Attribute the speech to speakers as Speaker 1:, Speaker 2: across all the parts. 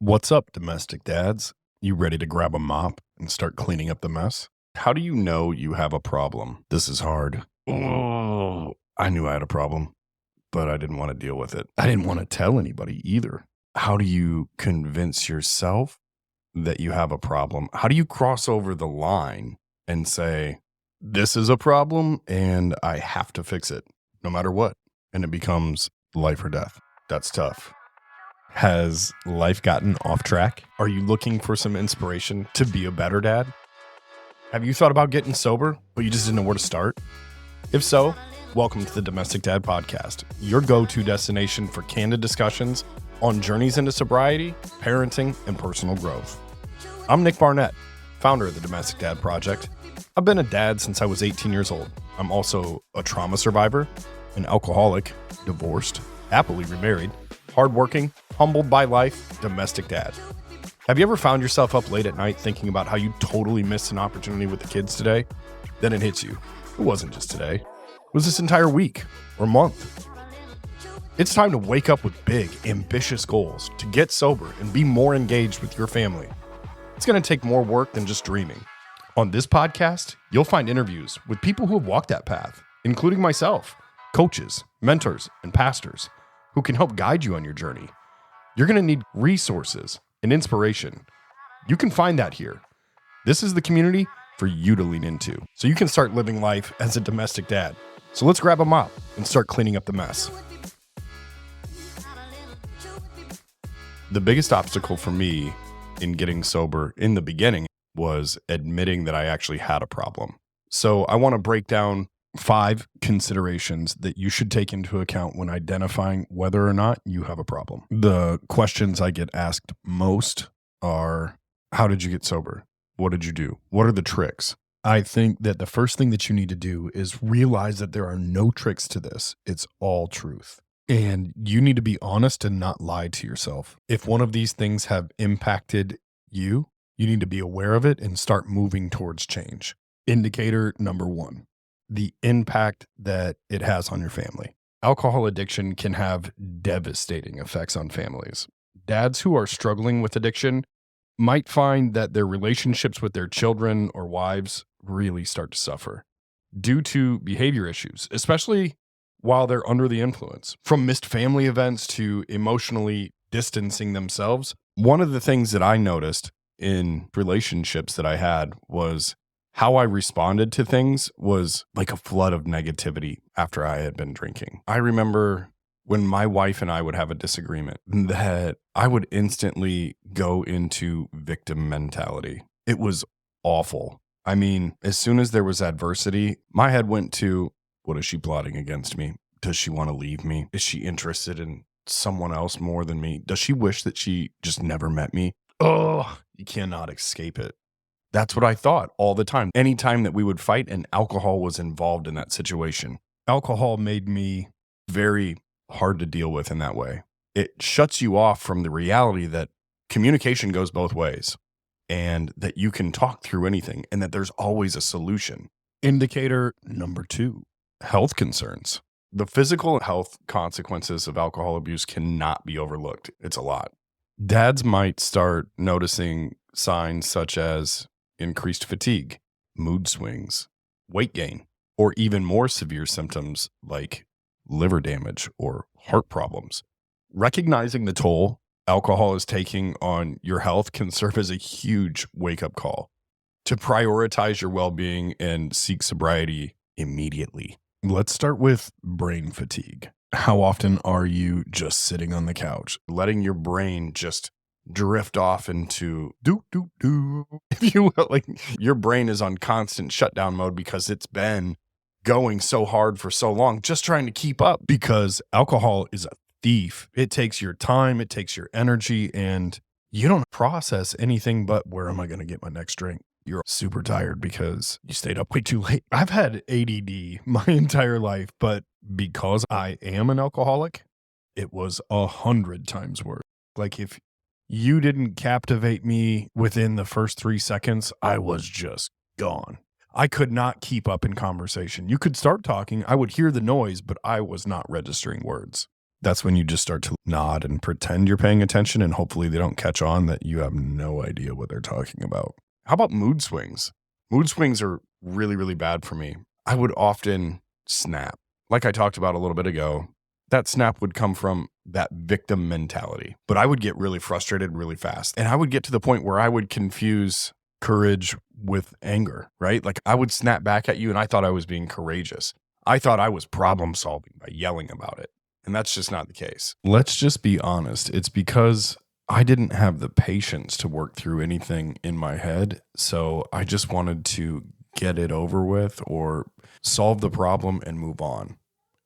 Speaker 1: What's up, domestic dads? You ready to grab a mop and start cleaning up the mess? How do you know you have a problem? This is hard. Oh, I knew I had a problem, but I didn't want to deal with it. I didn't want to tell anybody either. How do you convince yourself that you have a problem? How do you cross over the line and say, this is a problem and I have to fix it no matter what? And it becomes life or death. That's tough. Has life gotten off track? Are you looking for some inspiration to be a better dad? Have you thought about getting sober, but you just didn't know where to start? If so, welcome to the Domestic Dad Podcast, your go-to destination for candid discussions on journeys into sobriety, parenting, and personal growth. I'm Nick Barnett, founder of the Domestic Dad Project. I've been a dad since I was 18 years old. I'm also a trauma survivor, an alcoholic, divorced, happily remarried, hardworking, humbled by life, domestic dad. Have you ever found yourself up late at night thinking about how you totally missed an opportunity with the kids today? Then it hits you. It wasn't just today. It was this entire week or month. It's time to wake up with big, ambitious goals to get sober and be more engaged with your family. It's going to take more work than just dreaming. On this podcast, you'll find interviews with people who have walked that path, including myself, coaches, mentors, and pastors who can help guide you on your journey. You're going to need resources and inspiration. You can find that here. This is the community for you to lean into so you can start living life as a domestic dad. So let's grab a mop and start cleaning up the mess. The biggest obstacle for me in getting sober in the beginning was admitting that I actually had a problem. So I want to break down 5 considerations that you should take into account when identifying whether or not you have a problem. The questions I get asked most are, how did you get sober? What did you do? What are the tricks? I think that the first thing that you need to do is realize that there are no tricks to this. It's all truth. And you need to be honest and not lie to yourself. If one of these things have impacted you, you need to be aware of it and start moving towards change. Indicator number 1. The impact that it has on your family. Alcohol addiction can have devastating effects on families. Dads who are struggling with addiction might find that their relationships with their children or wives really start to suffer due to behavior issues, especially while they're under the influence. From missed family events to emotionally distancing themselves. One of the things that I noticed in relationships that I had was how I responded to things was like a flood of negativity after I had been drinking. I remember when my wife and I would have a disagreement that I would instantly go into victim mentality. It was awful. I mean, as soon as there was adversity, my head went to, what is she plotting against me? Does she want to leave me? Is she interested in someone else more than me? Does she wish that she just never met me? Oh, you cannot escape it. That's what I thought all the time. Anytime that we would fight and alcohol was involved in that situation, alcohol made me very hard to deal with in that way. It shuts you off from the reality that communication goes both ways and that you can talk through anything and that there's always a solution. Indicator number 2, health concerns. The physical health consequences of alcohol abuse cannot be overlooked. It's a lot. Dads might start noticing signs such as increased fatigue, mood swings, weight gain, or even more severe symptoms like liver damage or heart problems. Recognizing the toll alcohol is taking on your health can serve as a huge wake-up call to prioritize your well-being and seek sobriety immediately. Let's start with brain fatigue. How often are you just sitting on the couch, letting your brain just drift off into if you will, like your brain is on constant shutdown mode because it's been going so hard for so long, just trying to keep up, because alcohol is a thief. It takes your time, it takes your energy, and you don't process anything but, where am I going to get my next drink? You're super tired because you stayed up way too late. I've had ADD my entire life, but because I am an alcoholic, it was 100 times worse. Like, if you didn't captivate me within the first 3 seconds, I was just gone. I could not keep up in conversation. You could start talking, I would hear the noise, but I was not registering words. That's when you just start to nod and pretend you're paying attention, and hopefully they don't catch on that you have no idea what they're talking about. How about mood swings? Mood swings are really, really bad for me. I would often snap. Like I talked about a little bit ago, that snap would come from that victim mentality. But I would get really frustrated really fast. And I would get to the point where I would confuse courage with anger, right? Like I would snap back at you and I thought I was being courageous. I thought I was problem solving by yelling about it. And that's just not the case. Let's just be honest. It's because I didn't have the patience to work through anything in my head. So I just wanted to get it over with or solve the problem and move on.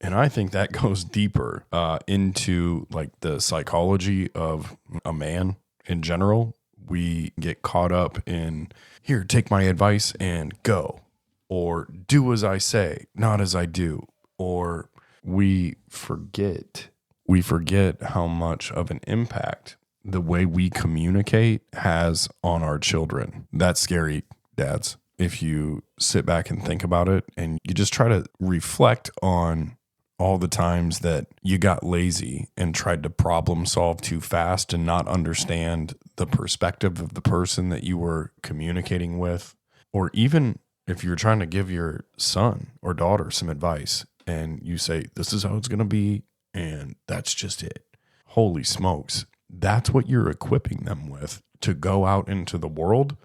Speaker 1: And I think that goes deeper into like the psychology of a man in general. We get caught up in, here, take my advice and go. Or do as I say, not as I do. Or we forget how much of an impact the way we communicate has on our children. That's scary, dads. If you sit back and think about it and you just try to reflect on all the times that you got lazy and tried to problem solve too fast and not understand the perspective of the person that you were communicating with, or even if you're trying to give your son or daughter some advice and you say, this is how it's going to be, and that's just it. Holy smokes. That's what you're equipping them with to go out into the world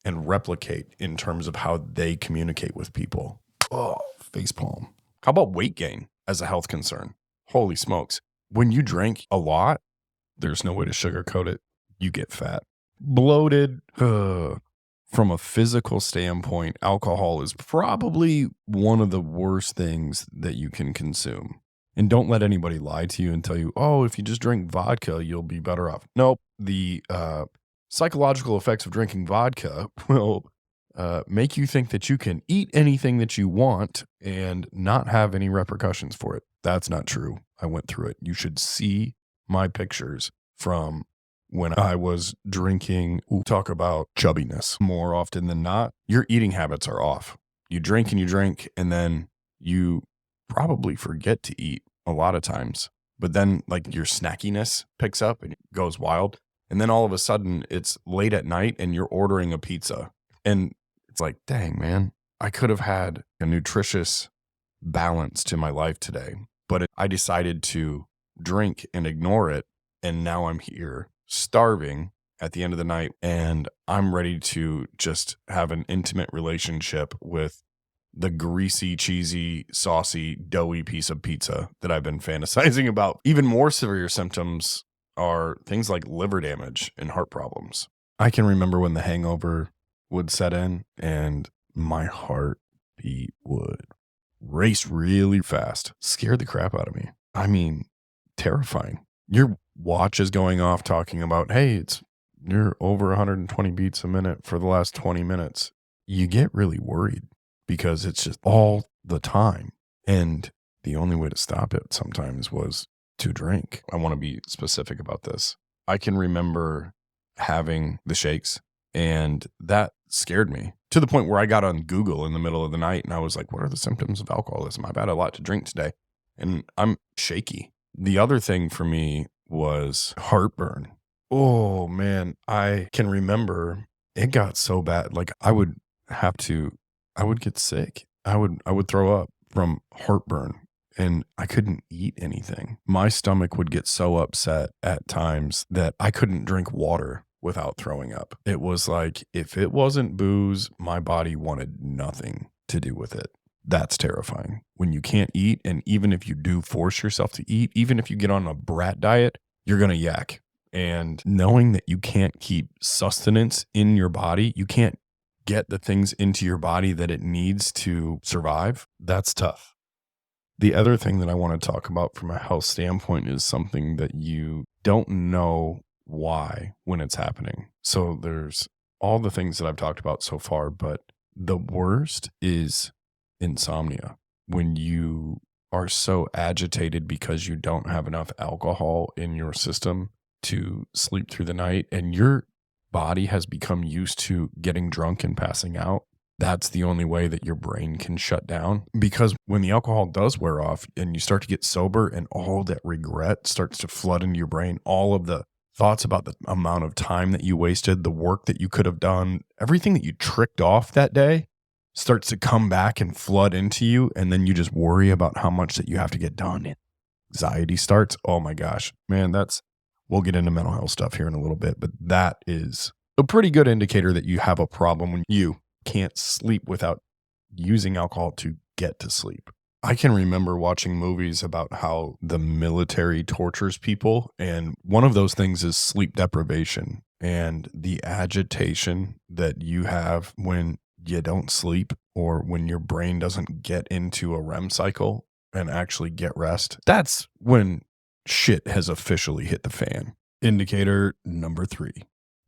Speaker 1: and replicate in terms of how they communicate with people. Oh, facepalm. How about weight gain as a health concern? Holy smokes. When you drink a lot, there's no way to sugarcoat it. You get fat. Bloated. From a physical standpoint, alcohol is probably one of the worst things that you can consume. And don't let anybody lie to you and tell you, oh, if you just drink vodka, you'll be better off. Nope. The psychological effects of drinking vodka will make you think that you can eat anything that you want and not have any repercussions for it. That's not true. I went through it. You should see my pictures from when I was drinking. We'll talk about chubbiness more often than not. Your eating habits are off. You drink, and then you probably forget to eat a lot of times. But then like your snackiness picks up and it goes wild. And then all of a sudden it's late at night and you're ordering a pizza. And it's like, dang, man, I could have had a nutritious balance to my life today. But I decided to drink and ignore it. And now I'm here starving at the end of the night. And I'm ready to just have an intimate relationship with the greasy, cheesy, saucy, doughy piece of pizza that I've been fantasizing about. Even more severe symptoms are things like liver damage and heart problems. I can remember when the hangover would set in and my heartbeat would race really fast, scare the crap out of me. I mean, terrifying. Your watch is going off talking about, hey, you're over 120 beats a minute for the last 20 minutes. You get really worried because it's just all the time. And the only way to stop it sometimes was to drink. I want to be specific about this. I can remember having the shakes and that scared me to the point where I got on Google in the middle of the night and I was like, what are the symptoms of alcoholism? I've had a lot to drink today and I'm shaky. The other thing for me was heartburn. Oh man, I can remember it got so bad. Like I would get sick. I would throw up from heartburn and I couldn't eat anything. My stomach would get so upset at times that I couldn't drink water without throwing up. It was like, if it wasn't booze, my body wanted nothing to do with it. That's terrifying. When you can't eat, and even if you do force yourself to eat, even if you get on a brat diet, you're going to yak. And knowing that you can't keep sustenance in your body, you can't get the things into your body that it needs to survive, that's tough. The other thing that I want to talk about from a health standpoint is something that you don't know why when it's happening. So there's all the things that I've talked about so far, but the worst is insomnia. When you are so agitated because you don't have enough alcohol in your system to sleep through the night and your body has become used to getting drunk and passing out, That's the only way that your brain can shut down. Because when the alcohol does wear off and you start to get sober and all that regret starts to flood into your brain, all of the thoughts about the amount of time that you wasted, the work that you could have done, everything that you tricked off that day starts to come back and flood into you. And then you just worry about how much that you have to get done. Anxiety starts. Oh my gosh, man, we'll get into mental health stuff here in a little bit, but that is a pretty good indicator that you have a problem when you can't sleep without using alcohol to get to sleep. I can remember watching movies about how the military tortures people, and one of those things is sleep deprivation and the agitation that you have when you don't sleep or when your brain doesn't get into a REM cycle and actually get rest. That's when shit has officially hit the fan. Indicator number 3,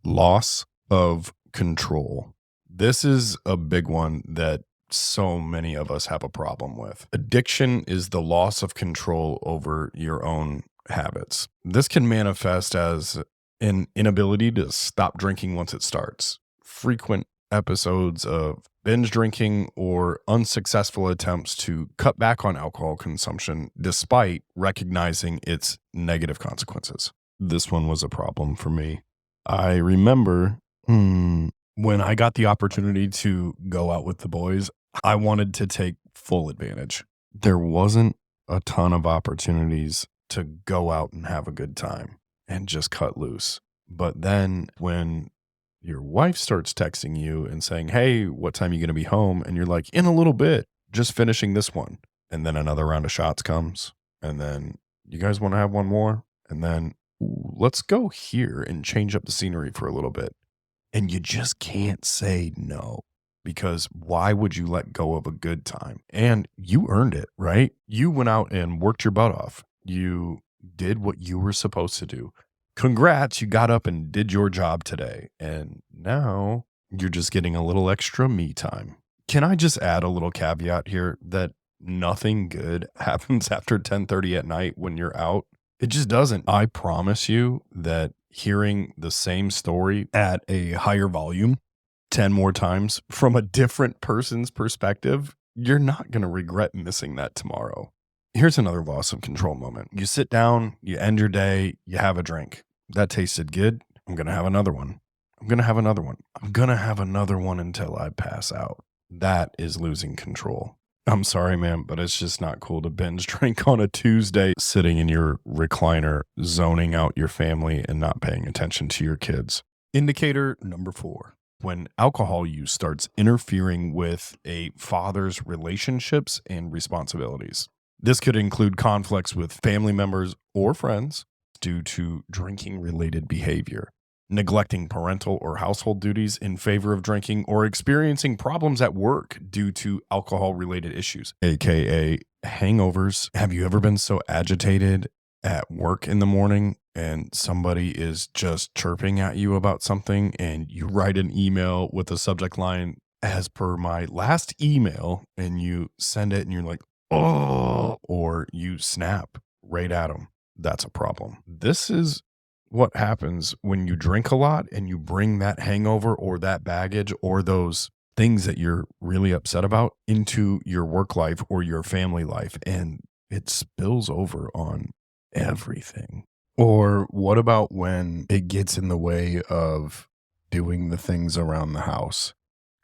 Speaker 1: loss of control. This is a big one that so many of us have a problem with. Addiction is the loss of control over your own habits. This can manifest as an inability to stop drinking once it starts, frequent episodes of binge drinking, or unsuccessful attempts to cut back on alcohol consumption despite recognizing its negative consequences. This one was a problem for me. I remember when I got the opportunity to go out with the boys, I wanted to take full advantage. There wasn't a ton of opportunities to go out and have a good time and just cut loose. But then when your wife starts texting you and saying, hey, what time are you going to be home? And you're like, in a little bit, just finishing this one. And then another round of shots comes. And then you guys want to have one more? And then let's go here and change up the scenery for a little bit. And you just can't say no, because why would you let go of a good time? And you earned it, right? You went out and worked your butt off. You did what you were supposed to do. Congrats, you got up and did your job today. And now you're just getting a little extra me time. Can I just add a little caveat here that nothing good happens after 10:30 at night when you're out? It just doesn't. I promise you that hearing the same story at a higher volume 10 more times from a different person's perspective, you're not going to regret missing that tomorrow. Here's another loss of control moment. You sit down, you end your day, you have a drink. That tasted good. I'm going to have another one. I'm going to have another one. I'm going to have another one until I pass out. That is losing control. I'm sorry, man, but it's just not cool to binge drink on a Tuesday, sitting in your recliner, zoning out your family and not paying attention to your kids. Indicator number 4. When alcohol use starts interfering with a father's relationships and responsibilities. This could include conflicts with family members or friends due to drinking-related behavior, neglecting parental or household duties in favor of drinking, or experiencing problems at work due to alcohol-related issues, aka hangovers. Have you ever been so agitated at work in the morning and somebody is just chirping at you about something and you write an email with the subject line, as per my last email, and you send it and you're like, oh, or you snap right at them? That's a problem. This is what happens when you drink a lot and you bring that hangover or that baggage or those things that you're really upset about into your work life or your family life, and it spills over on everything. Or what about when it gets in the way of doing the things around the house,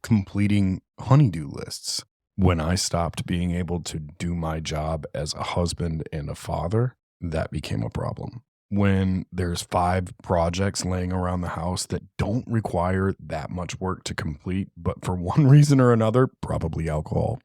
Speaker 1: completing honey-do lists? When I stopped being able to do my job as a husband and a father, that became a problem. When there's 5 projects laying around the house that don't require that much work to complete, but for one reason or another, probably alcohol,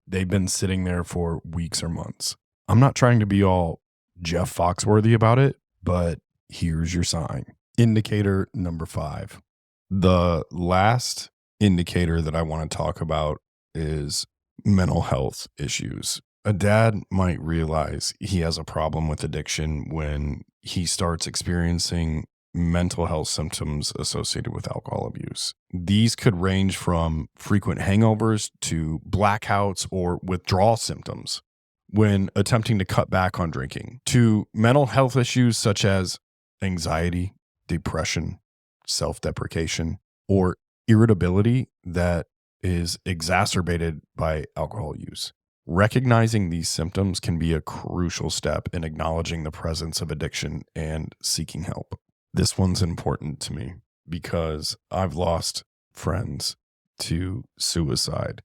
Speaker 1: they've been sitting there for weeks or months. I'm not trying to be all Jeff Foxworthy about it, but here's your sign. Indicator number 5. The last indicator that I want to talk about is mental health issues. A dad might realize he has a problem with addiction when he starts experiencing mental health symptoms associated with alcohol abuse. These could range from frequent hangovers to blackouts or withdrawal symptoms when attempting to cut back on drinking, to mental health issues such as anxiety, depression, self-deprecation, or irritability that is exacerbated by alcohol use. Recognizing these symptoms can be a crucial step in acknowledging the presence of addiction and seeking help. This one's important to me because I've lost friends to suicide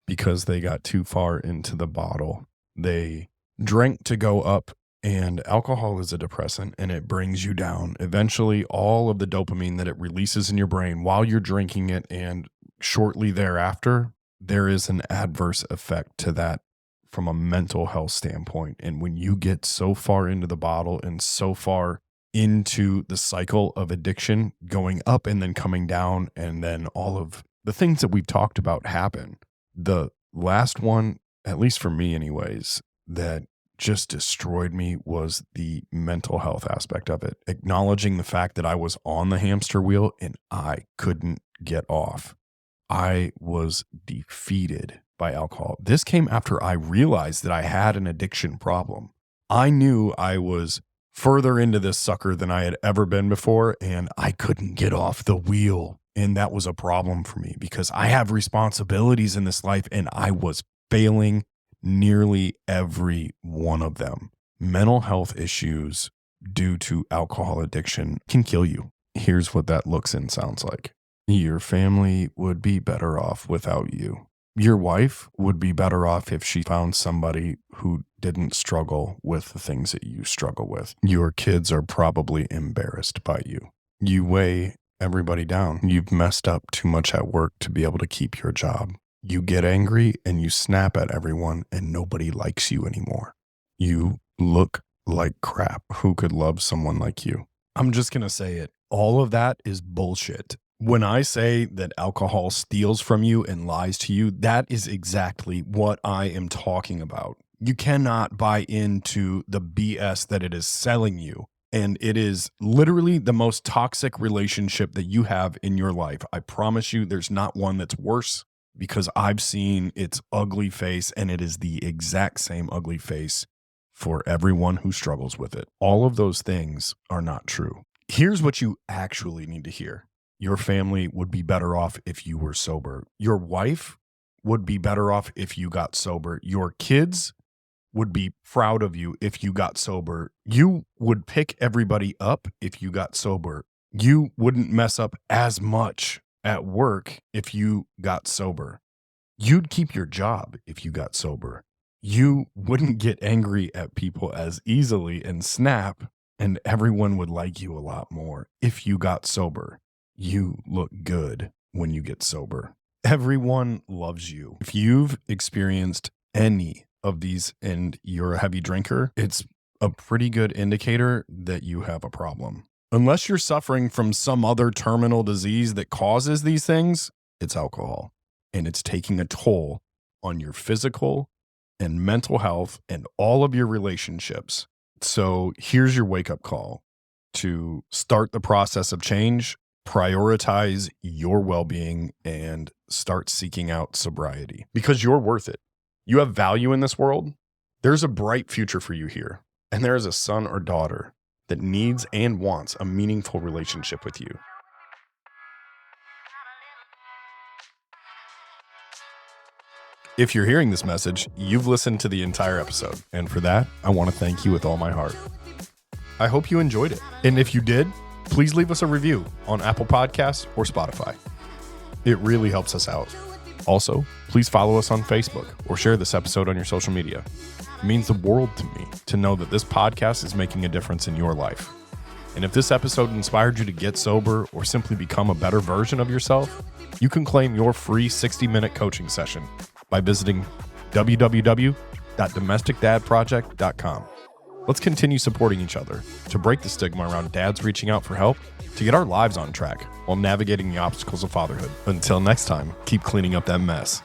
Speaker 1: because they got too far into the bottle. They drank to go up, and alcohol is a depressant and it brings you down. Eventually, all of the dopamine that it releases in your brain while you're drinking it and shortly thereafter, there is an adverse effect to that from a mental health standpoint. And when you get so far into the bottle and so far into the cycle of addiction, going up and then coming down, and then all of the things that we've talked about happen. The last one, at least for me anyways, that just destroyed me was the mental health aspect of it. Acknowledging the fact that I was on the hamster wheel and I couldn't get off. I was defeated by alcohol. This came after I realized that I had an addiction problem. I knew I was further into this sucker than I had ever been before, and I couldn't get off the wheel. And that was a problem for me because I have responsibilities in this life and I was failing nearly every one of them. Mental health issues due to alcohol addiction can kill you. Here's what that looks and sounds like. Your family would be better off without you. Your wife would be better off if she found somebody who didn't struggle with the things that you struggle with. Your kids are probably embarrassed by you. You weigh everybody down. You've messed up too much at work to be able to keep your job. You get angry and you snap at everyone and nobody likes you anymore. You look like crap. Who could love someone like you? I'm just going to say it. All of that is bullshit. When I say that alcohol steals from you and lies to you, that is exactly what I am talking about. You cannot buy into the BS that it is selling you. And it is literally the most toxic relationship that you have in your life. I promise you there's not one that's worse because I've seen its ugly face, and it is the exact same ugly face for everyone who struggles with it. All of those things are not true. Here's what you actually need to hear. Your family would be better off if you were sober. Your wife would be better off if you got sober. Your kids would be proud of you if you got sober. You would pick everybody up if you got sober. You wouldn't mess up as much at work if you got sober. You'd keep your job if you got sober. You wouldn't get angry at people as easily and snap, and everyone would like you a lot more if you got sober. You look good when you get sober. Everyone loves you. If you've experienced any of these and you're a heavy drinker, it's a pretty good indicator that you have a problem. Unless you're suffering from some other terminal disease that causes these things, it's alcohol. And it's taking a toll on your physical and mental health and all of your relationships. So here's your wake-up call to start the process of change. Prioritize your well-being and start seeking out sobriety because you're worth it. You have value in this world. There's a bright future for you here. And there is a son or daughter that needs and wants a meaningful relationship with you. If you're hearing this message, you've listened to the entire episode. And for that, I want to thank you with all my heart. I hope you enjoyed it. And if you did, please leave us a review on Apple Podcasts or Spotify. It really helps us out. Also, please follow us on Facebook or share this episode on your social media. It means the world to me to know that this podcast is making a difference in your life. And if this episode inspired you to get sober or simply become a better version of yourself, you can claim your free 60-minute coaching session by visiting www.domesticdadproject.com. Let's continue supporting each other to break the stigma around dads reaching out for help to get our lives on track while navigating the obstacles of fatherhood. Until next time, keep cleaning up that mess.